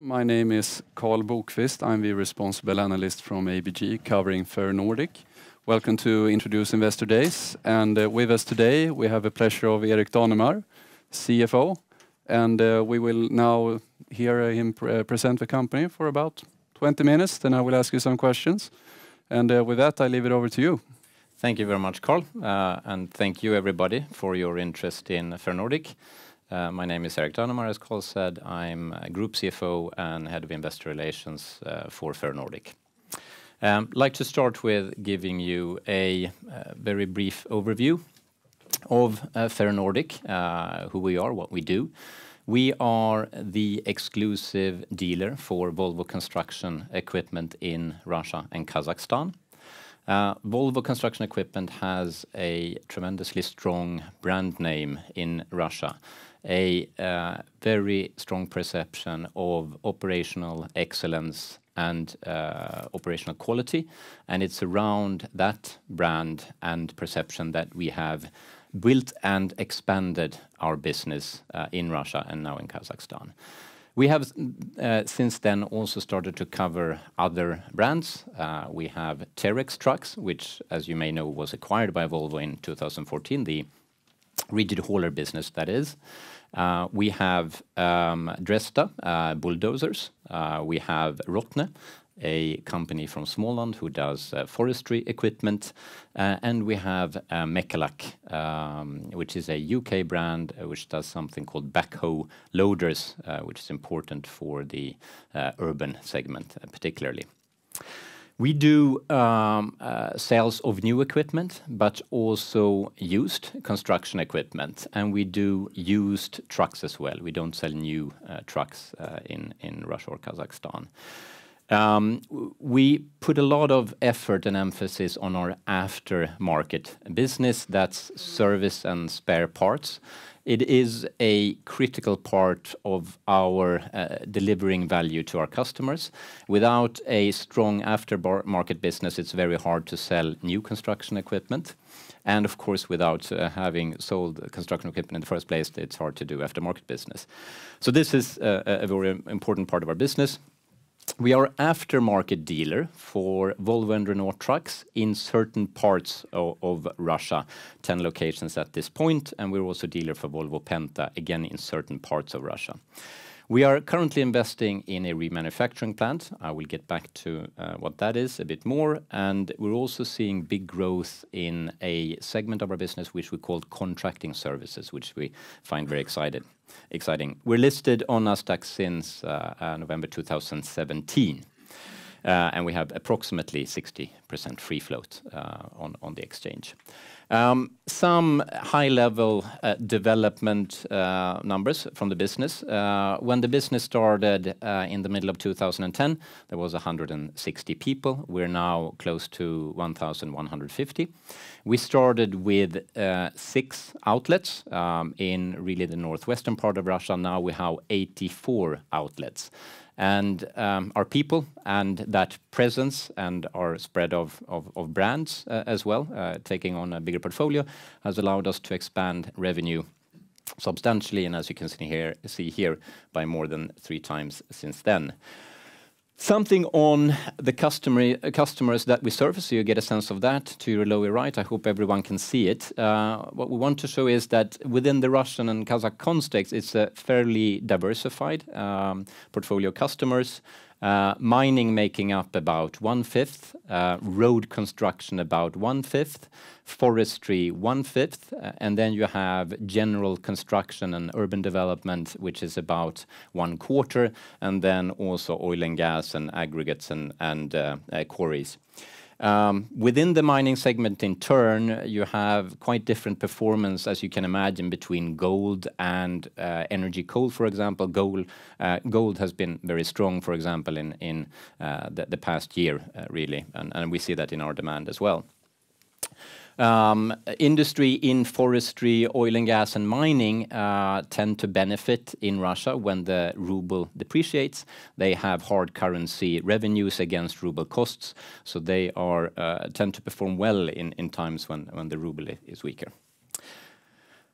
My name is Carl Bokvist. I'm the responsible analyst from ABG covering Ferronordic. Welcome to Introduce Investor Days. And with us today, we have the pleasure of Erik Danemar, CFO. And we will now hear him present the company for about 20 minutes. Then I will ask you some questions. And with that, I leave it over to you. Thank you very much, Carl. And thank you, everybody, for your interest in Ferronordic. My name is Erik Danemar, as Carl said. I'm Group CFO and Head of Investor Relations for Ferronordic. I'd like to start with giving you a very brief overview of Ferronordic, who we are, what we do. We are the exclusive dealer for Volvo construction equipment in Russia and Kazakhstan. Volvo Construction Equipment has a tremendously strong brand name in Russia, a very strong perception of operational excellence and operational quality, and it's around that brand and perception that we have built and expanded our business in Russia and now in Kazakhstan. We have since then also started to cover other brands. We have Terex Trucks, which, as you may know, was acquired by Volvo in 2014, the rigid hauler business that is. We have Dresta bulldozers. We have Rotne, a company from Småland who does forestry equipment. And we have Mechalak, which is a UK brand which does something called backhoe loaders, which is important for the urban segment particularly. We do sales of new equipment, but also used construction equipment, and we do used trucks as well. We don't sell new trucks in Russia or Kazakhstan. We put a lot of effort and emphasis on our aftermarket business, that's service and spare parts. It is a critical part of our delivering value to our customers. Without a strong aftermarket business, it's very hard to sell new construction equipment. And of course, without having sold construction equipment in the first place, it's hard to do aftermarket business. So this is a very important part of our business. We are aftermarket dealer for Volvo and Renault trucks in certain parts of Russia, 10 locations at this point, and we're also dealer for Volvo Penta, again in certain parts of Russia. We are currently investing in a remanufacturing plant. I will get back to what that is a bit more, and we're also seeing big growth in a segment of our business which we call contracting services, which we find very exciting. We're listed on Nasdaq since November 2017, and we have approximately 60% free float on the exchange. Some high-level development numbers from the business. When the business started in the middle of 2010, there was 160 people. We're now close to 1,150. We started with 6 outlets in really the northwestern part of Russia. Now we have 84 outlets. And our people and that presence and our spread of brands as well, taking on a bigger portfolio, has allowed us to expand revenue substantially, and as you can see here, by more than 3 times since then. Something on the customers that we serve, so you get a sense of that to your lower right. I hope everyone can see it. What we want to show is that within the Russian and Kazakh context, it's a fairly diversified portfolio of customers. Mining making up about 1/5, road construction about 1/5, forestry 1/5, and then you have general construction and urban development, which is about 1/4, and then also oil and gas and aggregates and quarries. Within the mining segment in turn, you have quite different performance, as you can imagine, between gold and energy coal, for example. Gold has been very strong, for example, in the past year, really, and we see that in our demand as well. Industry in forestry, oil and gas and mining tend to benefit in Russia when the ruble depreciates. They have hard currency revenues against ruble costs, so they tend to perform well in times when the ruble is weaker.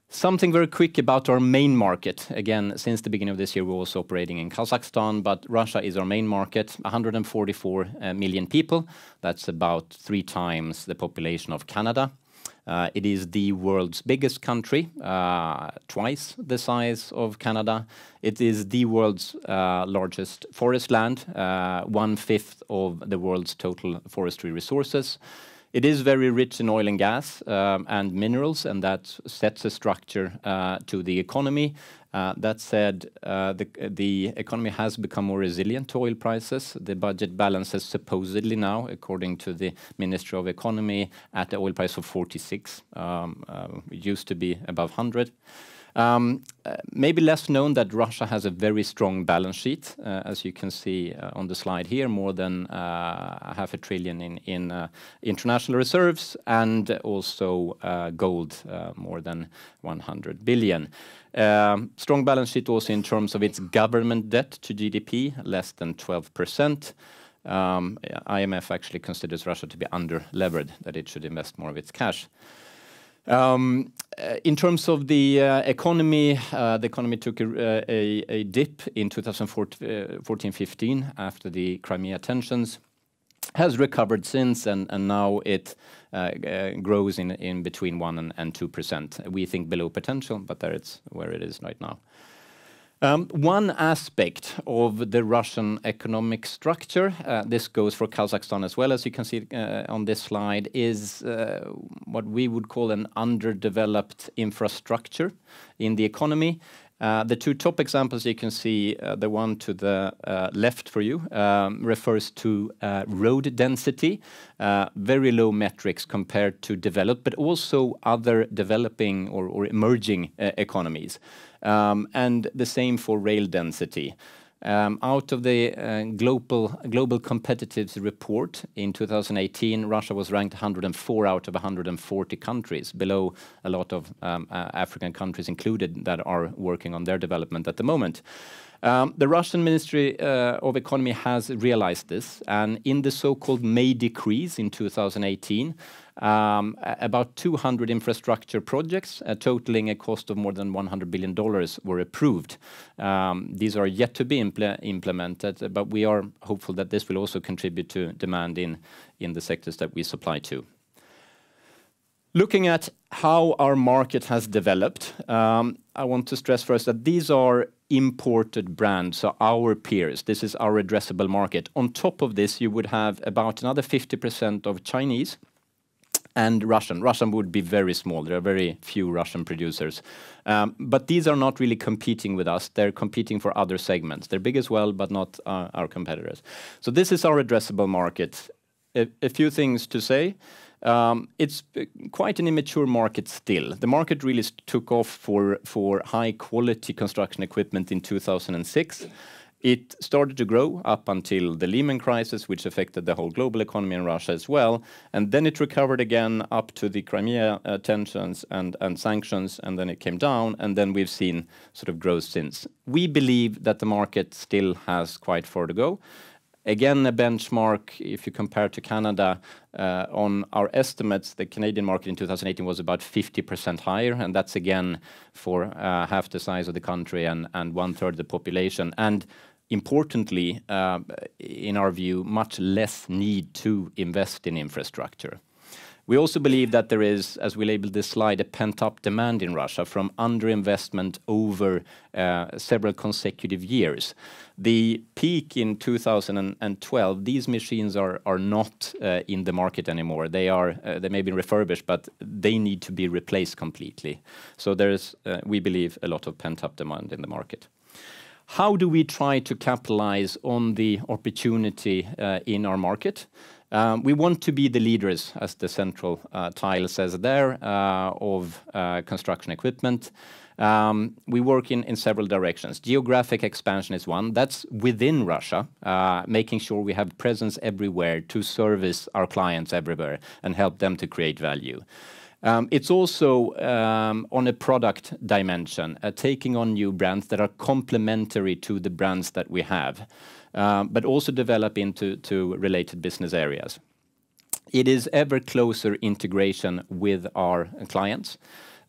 Something very quick about our main market. Again, since the beginning of this year, we're also operating in Kazakhstan, but Russia is our main market. 144 million people. That's about 3 times the population of Canada. It is the world's biggest country, twice the size of Canada. It is the world's largest forest land, 1/5 of the world's total forestry resources. It is very rich in oil and gas and minerals, and that sets a structure to the economy. That said, the economy has become more resilient to oil prices. The budget balance is supposedly now, according to the Ministry of Economy, at the oil price of 46. It used to be above 100. Maybe less known that Russia has a very strong balance sheet, as you can see on the slide here, more than $500 billion in international reserves, and also gold, more than 100 billion. Strong balance sheet also in terms of its government debt to GDP, less than 12%. IMF actually considers Russia to be under-levered, that it should invest more of its cash. In terms of the economy took a dip in 2014-15 after the Crimea tensions, has recovered since, and now it grows in between 1% and 2%. We think below potential, but there it's where it is right now. One aspect of the Russian economic structure, this goes for Kazakhstan as well, as you can see on this slide, is what we would call an underdeveloped infrastructure in the economy. The 2 top examples you can see, the one to the left for you, refers to road density, very low metrics compared to developed, but also other developing or emerging economies. And the same for rail density. Out of the Global Competitiveness Report in 2018, Russia was ranked 104 out of 140 countries, below a lot of African countries included that are working on their development at the moment. The Russian Ministry of Economy has realized this, and in the so-called May Decrees in 2018, about 200 infrastructure projects totaling a cost of more than $100 billion were approved. These are yet to be implemented, but we are hopeful that this will also contribute to demand in the sectors that we supply to. Looking at how our market has developed, I want to stress first that these are imported brands, so our peers. This is our addressable market. On top of this, you would have about another 50% of Chinese and Russian. Russian would be very small. There are very few Russian producers. But these are not really competing with us. They're competing for other segments. They're big as well, but not our competitors. So this is our addressable market. A few things to say. It's quite an immature market still. The market really took off for high-quality construction equipment in 2006. It started to grow up until the Lehman crisis, which affected the whole global economy in Russia as well. And then it recovered again up to the Crimea tensions and sanctions, and then it came down, and then we've seen sort of growth since. We believe that the market still has quite far to go. Again, a benchmark, if you compare to Canada, on our estimates, the Canadian market in 2018 was about 50% higher, and that's again for half the size of the country and 1/3 of the population. And importantly, in our view, much less need to invest in infrastructure. We also believe that there is, as we labeled this slide, a pent-up demand in Russia from underinvestment over several consecutive years. The peak in 2012, these machines are not in the market anymore. They may be refurbished, but they need to be replaced completely. So there is, we believe, a lot of pent-up demand in the market. How do we try to capitalize on the opportunity in our market? We want to be the leaders, as the central tile says there, of construction equipment. We work in several directions. Geographic expansion is one. That's within Russia, making sure we have presence everywhere to service our clients everywhere and help them to create value. It's also on a product dimension, taking on new brands that are complementary to the brands that we have, but also develop into related business areas. It is ever closer integration with our clients.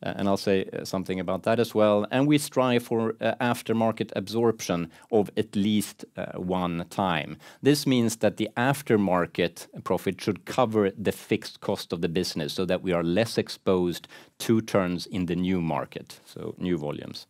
and I'll say something about that as well. And we strive for aftermarket absorption of at least 1 time. This means that the aftermarket profit should cover the fixed cost of the business so that we are less exposed to turns in the new market, so new volumes.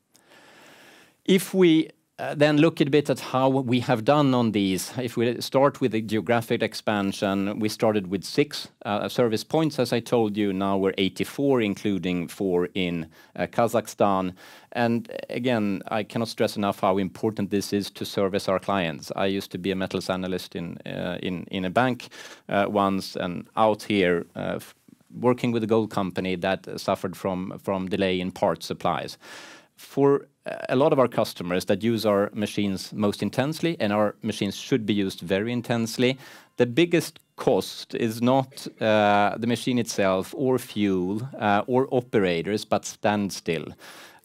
If we then look a bit at how we have done on these. If we start with the geographic expansion, we started with 6 service points, as I told you. Now we're 84, including 4 in Kazakhstan. And again, I cannot stress enough how important this is to service our clients. I used to be a metals analyst in a bank once, and out here working with a gold company that suffered from delay in part supplies. For a lot of our customers that use our machines most intensely, and our machines should be used very intensely, the biggest cost is not the machine itself or fuel or operators, but standstill.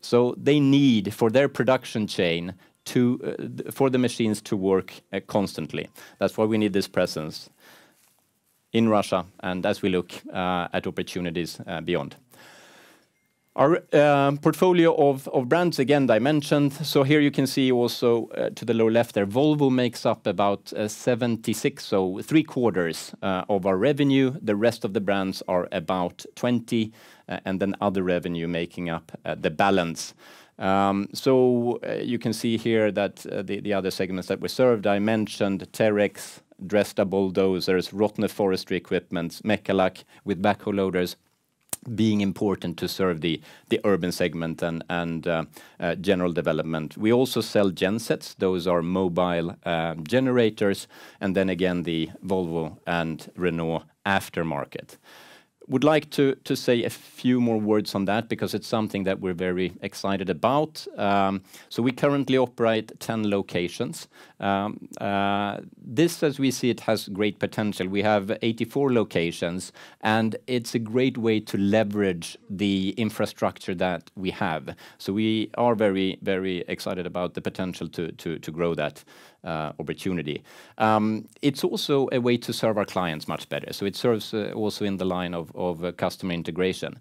So they need, for their production chain, for the machines to work constantly. That's why we need this presence in Russia, and as we look at opportunities beyond. Our portfolio of brands, again, I mentioned. So here you can see also to the lower left there, Volvo makes up about 76, so 3/4 of our revenue. The rest of the brands are about 20, and then other revenue making up the balance. So you can see here that the other segments that were served, I mentioned Terex, Dresda bulldozers, Rottne forestry equipment, Mechalak with backhoe loaders, being important to serve the urban segment and general development. We also sell gensets. Those are mobile generators, and then again the Volvo and Renault aftermarket. Would like to say a few more words on that because it's something that we're very excited about. So we currently operate 10 locations. This, as we see it, has great potential. We have 84 locations, and it's a great way to leverage the infrastructure that we have. So we are very, very excited about the potential to grow that opportunity. It's also a way to serve our clients much better. So it serves also in the line of customer integration.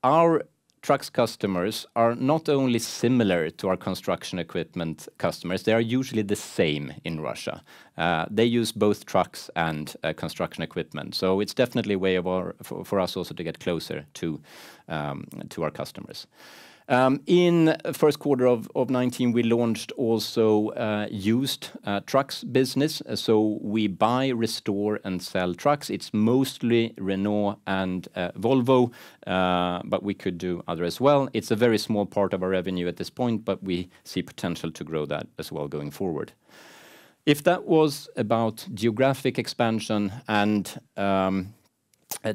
Our trucks customers are not only similar to our construction equipment customers, they are usually the same in Russia. They use both trucks and construction equipment. So it's definitely a way for us also to get closer to our customers. In first quarter of 19, we launched also used trucks business. So we buy, restore, and sell trucks. It's mostly Renault and Volvo, but we could do other as well. It's a very small part of our revenue at this point, but we see potential to grow that as well going forward. If that was about geographic expansion and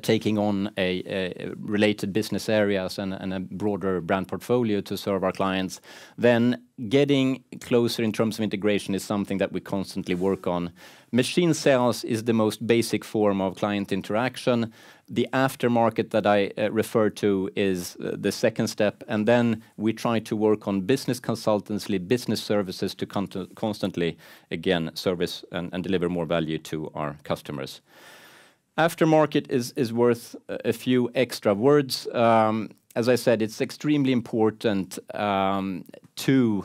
taking on a related business areas and a broader brand portfolio to serve our clients, then getting closer in terms of integration is something that we constantly work on. Machine sales is the most basic form of client interaction. The aftermarket that I refer to is the second step, and then we try to work on business consultancy, business services to constantly, again, service and deliver more value to our customers. Aftermarket is worth a few extra words. As I said, it's extremely important to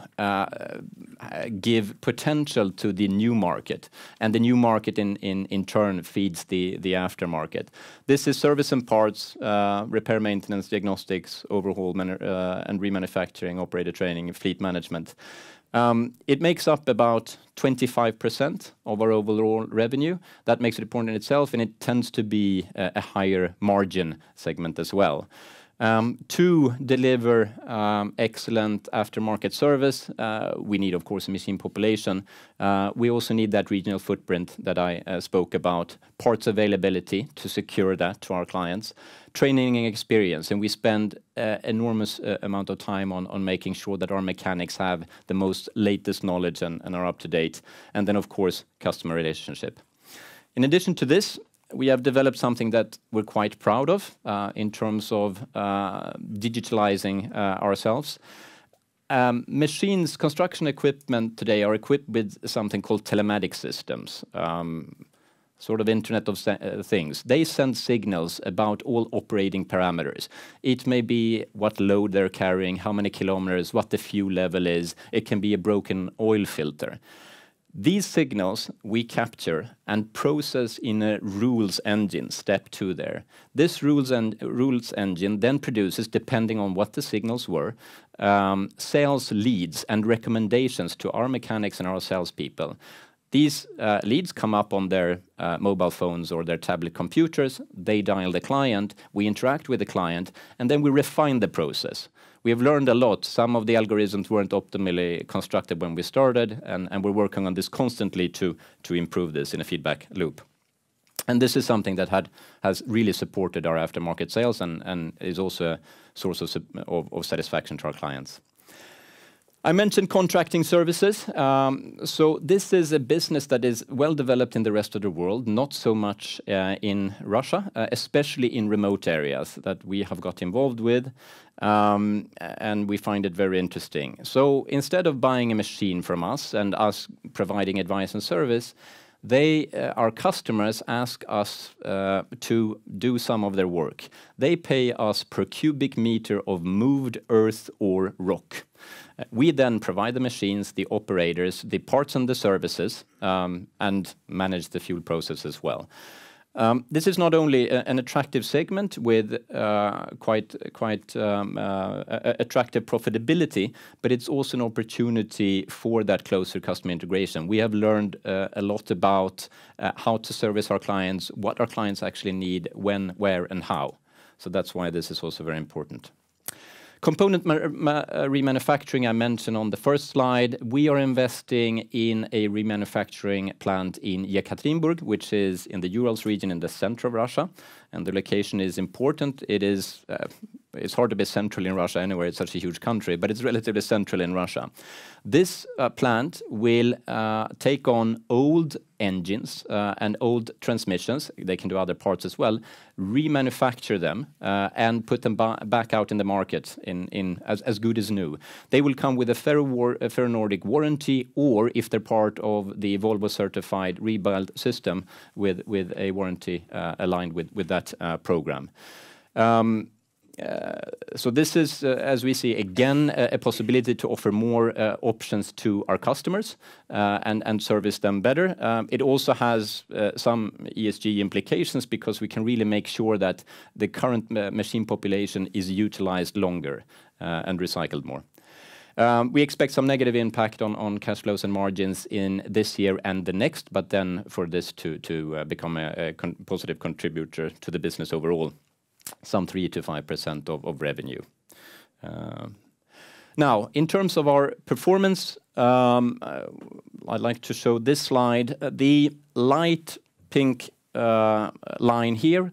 give potential to the new market, and the new market in turn feeds the aftermarket. This is service and parts, repair, maintenance, diagnostics, overhaul, and remanufacturing, operator training, fleet management. It makes up about 25% of our overall revenue. That makes it important in itself, and it tends to be a higher margin segment as well. To deliver excellent aftermarket service, we need, of course, a machine population. We also need that regional footprint that I spoke about, parts availability to secure that to our clients, training and experience, and we spend enormous amount of time on making sure that our mechanics have the most latest knowledge and are up to date, and then, of course, customer relationship. In addition to this, we have developed something that we're quite proud of in terms of digitalizing ourselves. Machines, construction equipment today are equipped with something called telematics systems. sort of Internet of Things. They send signals about all operating parameters. It may be what load they're carrying, how many kilometers, what the fuel level is. It can be a broken oil filter. These signals we capture and process in a rules engine, step 2 there. This rules engine then produces, depending on what the signals were, sales leads and recommendations to our mechanics and our salespeople. These leads come up on their mobile phones or their tablet computers. They dial the client, we interact with the client, and then we refine the process. We have learned a lot. Some of the algorithms weren't optimally constructed when we started, and we're working on this constantly to improve this in a feedback loop. And this is something that has really supported our aftermarket sales and is also a source of satisfaction to our clients. I mentioned contracting services. So this is a business that is well developed in the rest of the world, not so much in Russia, especially in remote areas that we have got involved with, and we find it very interesting. So instead of buying a machine from us and us providing advice and service, our customers ask us to do some of their work. They pay us per cubic meter of moved earth or rock. We then provide the machines, the operators, the parts and the services, and manage the fuel process as well. This is not only an attractive segment with quite attractive profitability, but it's also an opportunity for that closer customer integration. We have learned a lot about how to service our clients, what our clients actually need, when, where, and how. So that's why this is also very important. Component remanufacturing I mentioned on the first slide. We are investing in a remanufacturing plant in Yekaterinburg, which is in the Urals region in the center of Russia. And the location is important. It's hard to be central in Russia anyway, it's such a huge country, but it's relatively central in Russia. This plant will take on old engines and old transmissions, they can do other parts as well, remanufacture them and put them back out in the market as good as new. They will come with a Ferronordic warranty, or if they're part of the Volvo certified rebuild system, with a warranty aligned with that program. So this is, as we see, again, a possibility to offer more options to our customers and service them better. It also has some ESG implications because we can really make sure that the current machine population is utilized longer and recycled more. We expect some negative impact on cash flows and margins in this year and the next, but then for this to become a positive contributor to the business overall. Some 3 to 5% of revenue. Now, in terms of our performance, I'd like to show this slide. The light pink line here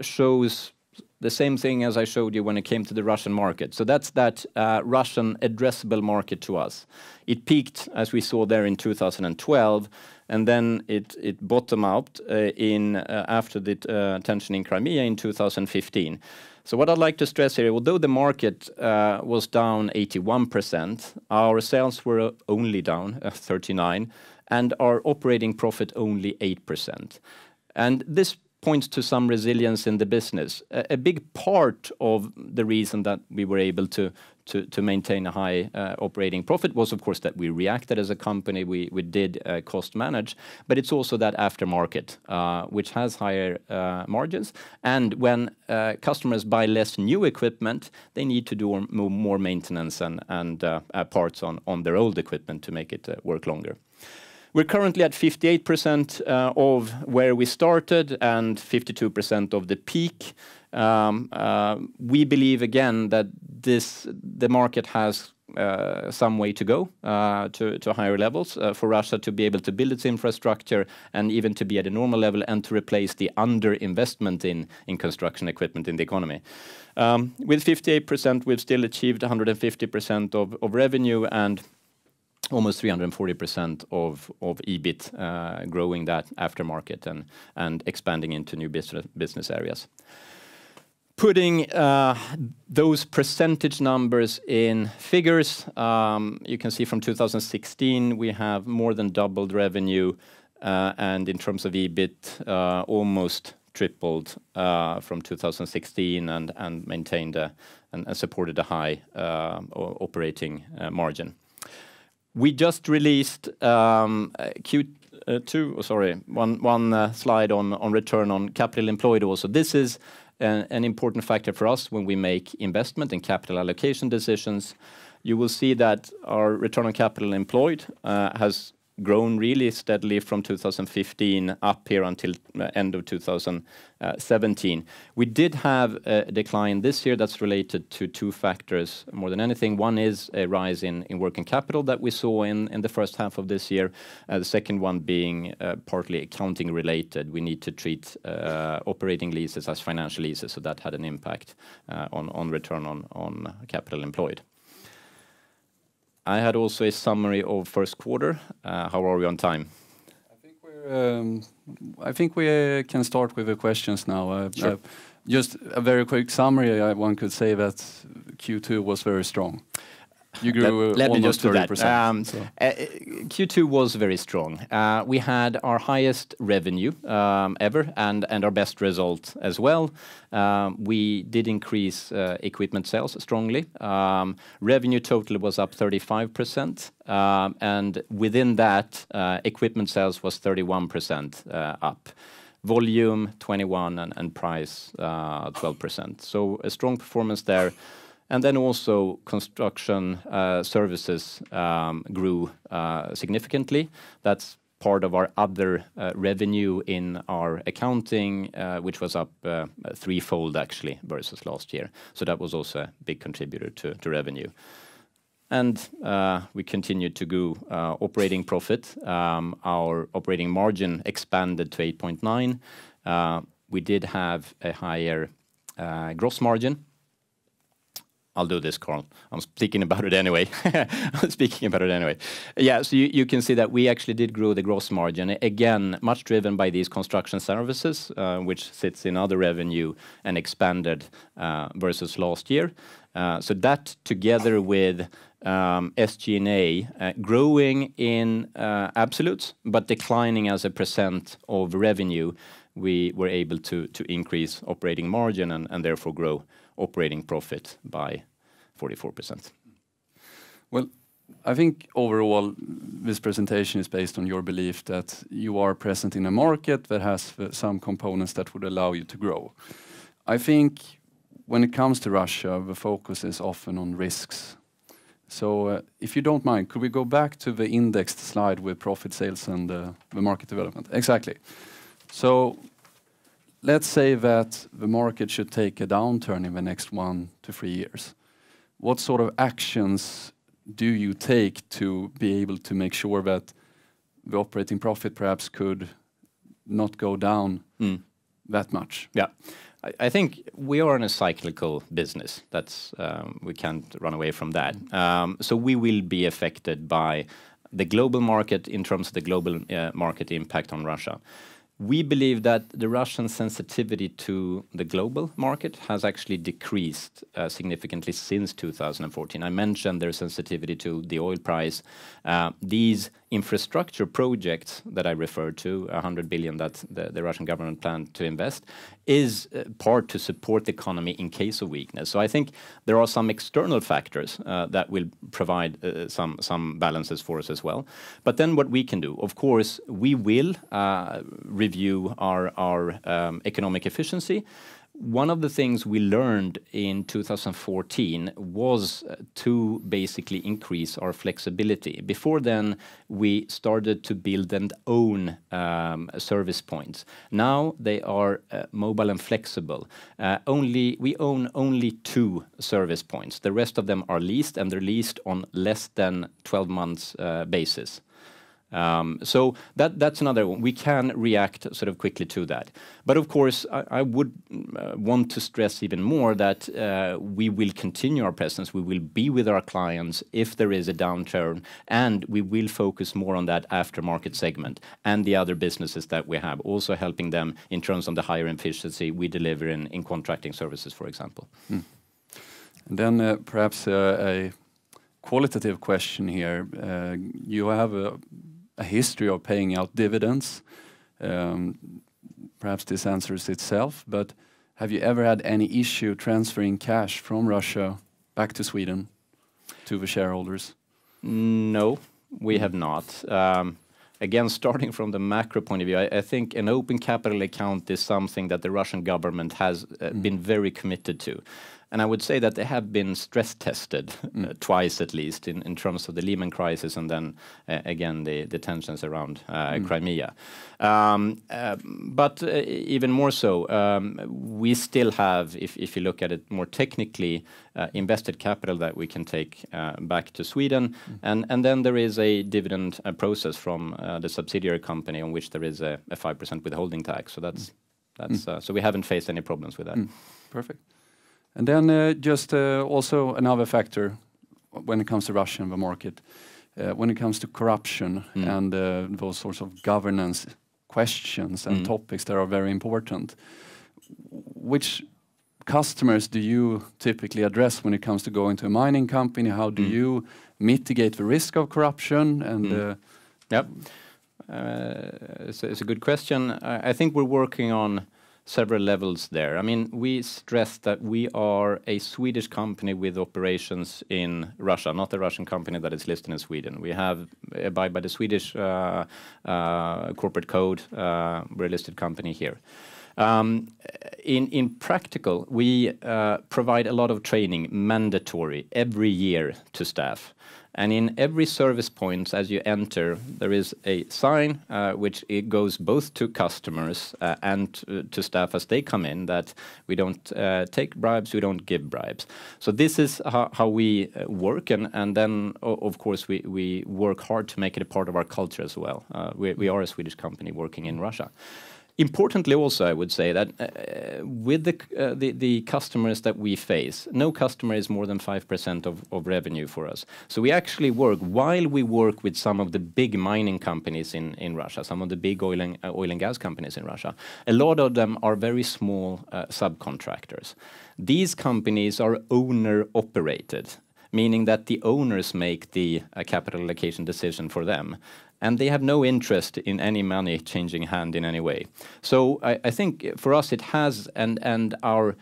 shows the same thing as I showed you when it came to the Russian market. So that's that Russian addressable market to us. It peaked, as we saw there, in 2012, and then it bottomed out after the tension in Crimea in 2015. So what I'd like to stress here, although the market was down 81%, our sales were only down 39%, and our operating profit only 8%. And this points to some resilience in the business. A big part of the reason that we were able to maintain a high operating profit was, of course, that we reacted as a company. We did cost manage, but it's also that aftermarket, which has higher margins. And when customers buy less new equipment, they need to do more maintenance and parts on their old equipment to make it work longer. We're currently at 58% of where we started and 52% of the peak. We believe, again, that the market has some way to go to higher levels for Russia to be able to build its infrastructure and even to be at a normal level and to replace the underinvestment in construction equipment in the economy. With 58%, we've still achieved 150% of revenue and almost 340% of EBIT, growing that aftermarket and expanding into new business areas. Putting those percentage numbers in figures, you can see from 2016 we have more than doubled revenue, and in terms of EBIT, almost tripled from 2016 and maintained and supported a high operating margin. We just released one slide on return on capital employed also. This is an important factor for us when we make investment and capital allocation decisions. You will see that our return on capital employed has grown really steadily from 2015 up here until end of 2017. We did have a decline this year that's related to two factors more than anything. One is a rise in working capital that we saw in the first half of this year. The second one being partly accounting related. We need to treat operating leases as financial leases, so that had an impact on return on capital employed. I had also a summary of first quarter. How are we on time? I think we can start with the questions now. Sure. Just a very quick summary. One could say that Q2 was very strong. You grew almost 30%. Q2 was very strong. We had our highest revenue ever and our best result as well. We did increase equipment sales strongly. Revenue total was up 35%, and within that, equipment sales was 31% up. Volume 21% and price 12%. So a strong performance there. And then also construction services grew significantly. That's part of our other revenue in our accounting, which was up threefold actually versus last year. So that was also a big contributor to revenue. And we continued to grow operating profit. Our operating margin expanded to 8.9%. We did have a higher gross margin. I'll do this, Carl. I'm speaking about it anyway. Yeah, so you can see that we actually did grow the gross margin. Again, much driven by these construction services, which sits in other revenue and expanded versus last year. So that together with SG&A growing in absolutes, but declining as a percent of revenue, we were able to increase operating margin and therefore grow operating profit by 44%. Well, I think overall this presentation is based on your belief that you are present in a market that has some components that would allow you to grow. I think when it comes to Russia, the focus is often on risks. So if you don't mind, could we go back to the indexed slide with profit sales and the market development? Exactly. So let's say that the market should take a downturn in the next 1 to 3 years. What sort of actions do you take to be able to make sure that the operating profit perhaps could not go down that much? Yeah, I think we are in a cyclical business. That's we can't run away from that. So we will be affected by the global market in terms of the global market impact on Russia. We believe that the Russian sensitivity to the global market has actually decreased significantly since 2014. I mentioned their sensitivity to the oil price. These infrastructure projects that I referred to, 100 billion that the Russian government planned to invest, is part to support the economy in case of weakness. So I think there are some external factors that will provide some balances for us as well. But then what we can do, of course, we will review our economic efficiency. One of the things we learned in 2014 was to basically increase our flexibility. Before then, we started to build and own service points. Now they are mobile and flexible. We own only 2 service points. The rest of them are leased, and they're leased on less than 12 months basis. So that's another one. We can react sort of quickly to that. But of course, I would want to stress even more that we will continue our presence. We will be with our clients if there is a downturn, and we will focus more on that aftermarket segment and the other businesses that we have, also helping them in terms of the higher efficiency we deliver in contracting services, for example. And then perhaps a qualitative question here. You have a history of paying out dividends. Perhaps this answers itself, but have you ever had any issue transferring cash from Russia back to Sweden to the shareholders? No, we have not. Again, starting from the macro point of view, I think an open capital account is something that the Russian government has been very committed to. And I would say that they have been stress tested twice at least in terms of the Lehman crisis and then again the tensions around Crimea. But even more so, we still have, if you look at it more technically, invested capital that we can take back to Sweden. And then there is a dividend process from the subsidiary company on which there is a 5% withholding tax. So that's so we haven't faced any problems with that. Perfect. And then just also another factor when it comes to Russia and the market, when it comes to corruption and those sorts of governance questions and topics that are very important. Which customers do you typically address when it comes to going to a mining company? How do you mitigate the risk of corruption? And Yep, it's a good question. I think we're working on several levels there. I mean, we stress that we are a Swedish company with operations in Russia, not a Russian company that is listed in Sweden. We have abide by the Swedish corporate code. We're a listed company here. In practical, we provide a lot of training, mandatory, every year to staff. And in every service point, as you enter, there is a sign which it goes both to customers and to staff as they come in that we don't take bribes, we don't give bribes. So this is how we work, and then of course we work hard to make it a part of our culture as well. We are a Swedish company working in Russia. Importantly also, I would say that with the customers that we face, no customer is more than 5% of revenue for us. So we actually work, while we work with some of the big mining companies in Russia, some of the big oil and gas companies in Russia, a lot of them are very small subcontractors. These companies are owner-operated, meaning that the owners make the capital allocation decision for them. And they have no interest in any money changing hand in any way. So I think for us it has, and our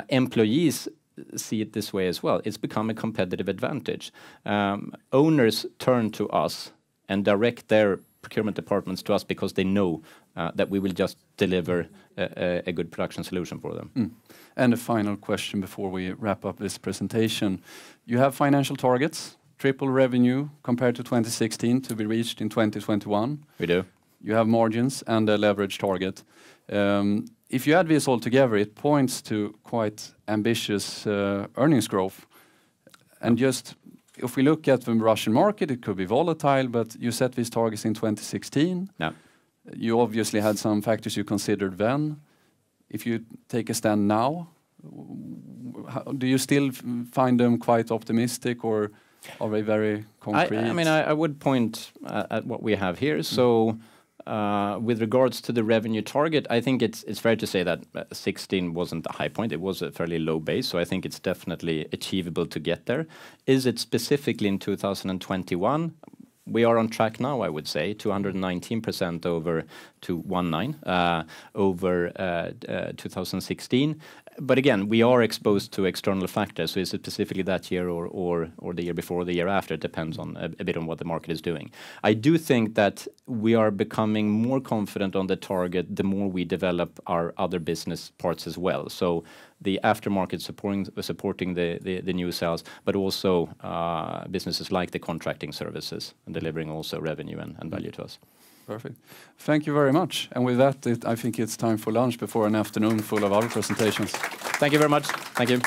employees see it this way as well, it's become a competitive advantage. Owners turn to us and direct their procurement departments to us because they know that we will just deliver a good production solution for them. And a final question before we wrap up this presentation. You have financial targets. Triple revenue compared to 2016 to be reached in 2021. We do. You have margins and a leverage target. If you add this all together, it points to quite ambitious earnings growth. And just if we look at the Russian market, it could be volatile, but you set these targets in 2016. Yeah. You obviously had some factors you considered then. If you take a stand now, do you still find them quite optimistic, or are they very concrete? I mean, I would point at what we have here. So with regards to the revenue target, I think it's fair to say that 16 wasn't the high point. It was a fairly low base. So I think it's definitely achievable to get there. Is it specifically in 2021? We are on track now, I would say, 219% over 219 over 2016. But again, we are exposed to external factors. So is it specifically that year or the year before or the year after? It depends on a bit on what the market is doing. I do think that we are becoming more confident on the target the more we develop our other business parts as well. So the aftermarket supporting the new sales, but also businesses like the contracting services and delivering also revenue and value to us. Perfect. Thank you very much. And with that, I think it's time for lunch before an afternoon full of other presentations. Thank you very much. Thank you.